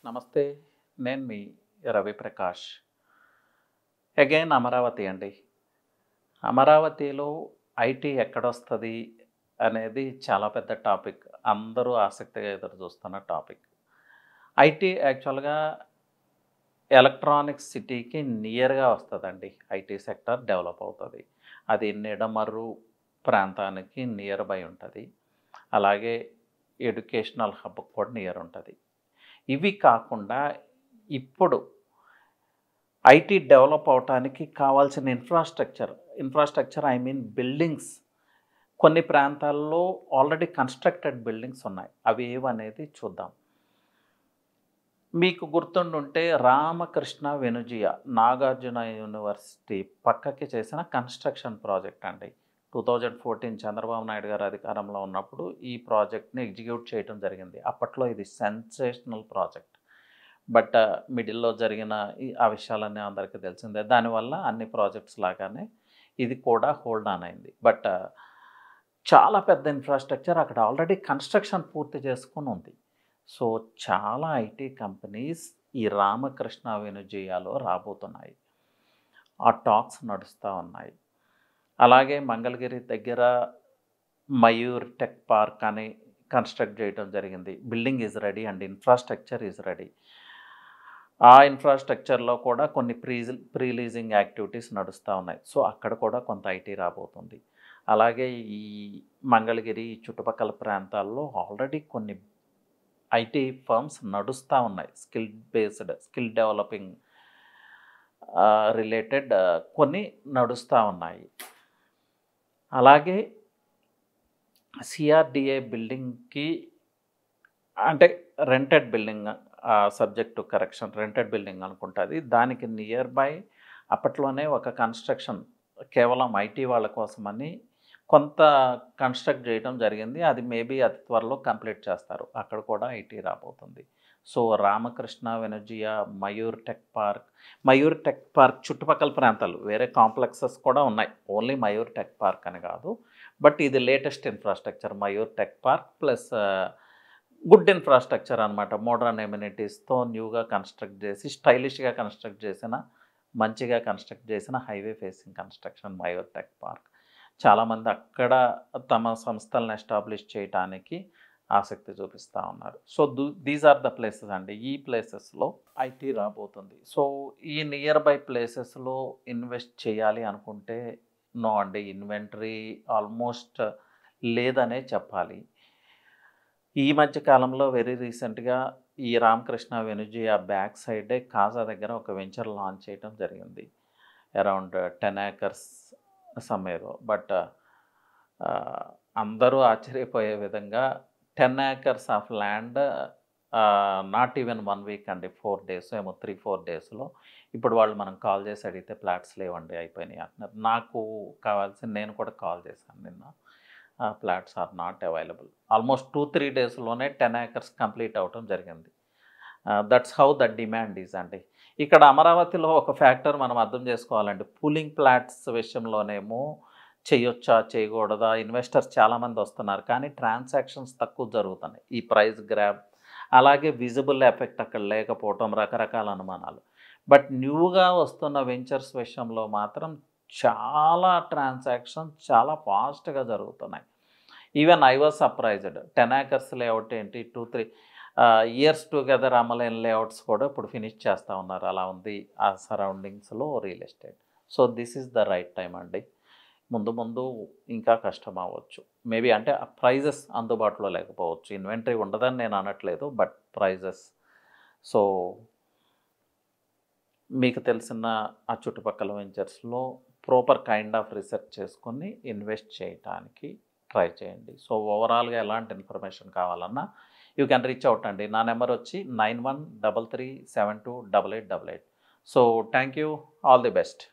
నమస్తే. నేను మీ రవి ప్రకాష్. అగైన్ అమరావతి అండి. అమరావతిలో ఐటీ ఎక్కడొస్తది అనేది చాలా పెద్ద టాపిక్. అందరూ ఆసక్తిగా ఎదురు చూస్తున్న టాపిక్. ఐటీ యాక్చువల్‌గా ఎలక్ట్రానిక్స్ సిటీకి నియర్‌గా వస్తదండి. ఐటీ సెక్టార్ డెవలప్ అవుతది. అది నిడమర్రు ప్రాంతానికి నియర్ బై ఉంటది. అలాగే ఎడ్యుకేషనల్ హబ్‌కి కూడా నియర్ ఉంటది. ఇవి కాకుండా ఇప్పుడు ఐటీ డెవలప్ అవ్వటానికి కావాల్సిన ఇన్ఫ్రాస్ట్రక్చర్ ఐ మీన్ బిల్డింగ్స్ కొన్ని ప్రాంతాల్లో ఆల్రెడీ కన్‌స్ట్రక్టెడ్ బిల్డింగ్స్ ఉన్నాయి. అవి ఏవనేది చూద్దాం. మీకు గుర్తుండుంటే రామకృష్ణ వెనుజియా నాగార్జున యూనివర్సిటీ పక్కకి చేసిన కన్‌స్ట్రక్షన్ ప్రాజెక్ట్ అండి. 2014 చంద్రబాబు నాయుడు గారు అధికారంలో ఉన్నప్పుడు ఈ ప్రాజెక్ట్‌ని ఎగ్జిక్యూట్ చేయడం జరిగింది. అప్పట్లో ఇది సెన్సేషనల్ ప్రాజెక్ట్. బట్ మిడిల్‌లో జరిగిన ఆ విషయాలన్నీ అందరికీ తెలిసిందే. దానివల్ల అన్ని ప్రాజెక్ట్స్ లాగానే ఇది కూడా హోల్డ్ ఆన్ అయింది. బట్ చాలా పెద్ద ఇన్ఫ్రాస్ట్రక్చర్ అక్కడ ఆల్రెడీ కన్‌స్ట్రక్షన్ పూర్తి చేసుకొని ఉంది. సో, చాలా ఐటీ కంపెనీస్ ఈ రామకృష్ణ వెనుజియాలో రాబోతున్నాయి. ఆ టాక్స్ నడుస్తా ఉన్నాయి. అలాగే మంగళగిరి దగ్గర మయూర్ టెక్ పార్క్ అని కన్‌స్ట్రక్ట్ చేయడం జరిగింది. Building is ready and infrastructure is ready. ఆ ఇన్ఫ్రాస్ట్రక్చర్‌లో కూడా కొన్ని ప్రీ లీజింగ్ యాక్టివిటీస్ నడుస్తా ఉన్నాయి. సో, అక్కడ కూడా కొంత ఐటీ రాబోతుంది. అలాగే ఈ మంగళగిరి చుట్టుపక్కల ప్రాంతాల్లో ఆల్రెడీ కొన్ని ఐటీ ఫర్మ్స్ నడుస్తా ఉన్నాయి. స్కిల్ డెవలపింగ్ రిలేటెడ్ కొన్ని నడుస్తా ఉన్నాయి. అలాగే సిఆర్‌డిఏ బిల్డింగ్‌కి అంటే rented building subject to correction rented building అనుకుంటది. దానికి నియర్ బై అప్పట్లోనే ఒక కన్‌స్ట్రక్షన్ కేవలం ఐటీ వాళ్ళ కోసమని కొంత కన్‌స్ట్రక్ట్ చేయడం జరిగింది. అది మేబీ అతి త్వరలో కంప్లీట్ చేస్తారు. అక్కడ కూడా ఐటీ రాబోతుంది. సో, రామకృష్ణ వెనుజియా, మయూర్ టెక్ పార్క్ చుట్టుపక్కల ప్రాంతాలు వేరే కాంప్లెక్సెస్ కూడా ఉన్నాయి. ఓన్లీ మయూర్ టెక్ పార్క్ అని కాదు. బట్ ఇది latest infrastructure Mayur tech park plus good infrastructure అనమాట. మోడర్న్ ఎమ్యూనిటీస్‌తో న్యూగా కన్‌స్ట్రక్ట్ చేసి స్టైలిష్‌గా కన్‌స్ట్రక్ట్ చేసిన మంచిగా కన్‌స్ట్రక్ట్ చేసిన highway facing construction Mayur tech park. చాలామంది అక్కడ తమ సంస్థలను ఎస్టాబ్లిష్ చేయటానికి ఆసక్తి చూపిస్తూ ఉన్నారు. So, these are the places అండి. ఈ ప్లేసెస్‌లో ఐటీ రాబోతుంది. సో, ఈ నియర్ బై ప్లేసెస్‌లో ఇన్వెస్ట్ చేయాలి అనుకుంటే నో అండి. ఇన్వెంటరీ ఆల్మోస్ట్ లేదనే చెప్పాలి. ఈ మధ్య కాలంలో వెరీ రీసెంట్‌గా ఈ రామకృష్ణ వెనుజియా బ్యాక్ సైడే కాజా దగ్గర ఒక వెంచర్ లాంచ్ చేయడం జరిగింది. Around 10 acres సమ్‌వేర్‌లో. బట్ అందరూ ఆశ్చర్యపోయే విధంగా 10 acres of land not even 1 week అండి. 4 డేస్ ఏమో 3, 4 డేస్‌లో ఇప్పుడు వాళ్ళు మనం కాల్ చేసి అడిగితే ఫ్లాట్స్ లేవండి అయిపోయినాయి అంటున్నారు. నాకు కావాల్సింది నేను కూడా కాల్ చేశాను నిన్న. Flats are not available. Almost 2, 3 డేస్‌లోనే 10 ఏకర్స్ కంప్లీట్ అవ్వటం జరిగింది. That's how the demand is అండి. ఇక్కడ అమరావతిలో ఒక ఫ్యాక్టర్ మనం అర్థం చేసుకోవాలండి. పూలింగ్ ఫ్లాట్స్ విషయంలోనేమో చేయొచ్చా? చేయకూడదా? ఇన్వెస్టర్స్ చాలామంది వస్తున్నారు. కానీ ట్రాన్సాక్షన్స్ తక్కువ జరుగుతున్నాయి. ఈ ప్రైస్ గ్రాబ్ అలాగే విజిబుల్ ఎఫెక్ట్ అక్కడ లేకపోవటం రకరకాల అనుమానాలు. బట్ న్యూగా వస్తున్న వెంచర్స్ విషయంలో మాత్రం చాలా ట్రాన్సాక్షన్స్ చాలా ఫాస్ట్‌గా జరుగుతున్నాయి. Even I was surprised. 10 acres layout ఏంటి 2, 3 ఇయర్స్ టుగెదర్ అమలైన లేఅవుట్స్ కూడా ఇప్పుడు ఫినిష్ చేస్తూ ఉన్నారు. అలా ఉంది ఆ సరౌండింగ్స్‌లో real estate. So, this is the right time అండి. ముందు ముందు ఇంకా కష్టం అవ్వచ్చు. మేబీ అంటే ఆ ప్రైజెస్ అందుబాటులో లేకపోవచ్చు. ఇన్వెంటరీ ఉండదని నేను అనట్లేదు. But prices. సో, మీకు తెలిసిన ఆ చుట్టుపక్కల వెంచర్స్‌లో ప్రాపర్ కైండ్ ఆఫ్ రిసెర్చ్ చేసుకొని ఇన్వెస్ట్ చేయటానికి ట్రై చేయండి. సో, ఓవరాల్‌గా ఎలాంటి ఇన్ఫర్మేషన్ కావాలన్నా యూ కెన్ రీచ్ అవుట్ అండి. నా నెంబర్ వచ్చి 9133728888. So, thank you. All the best.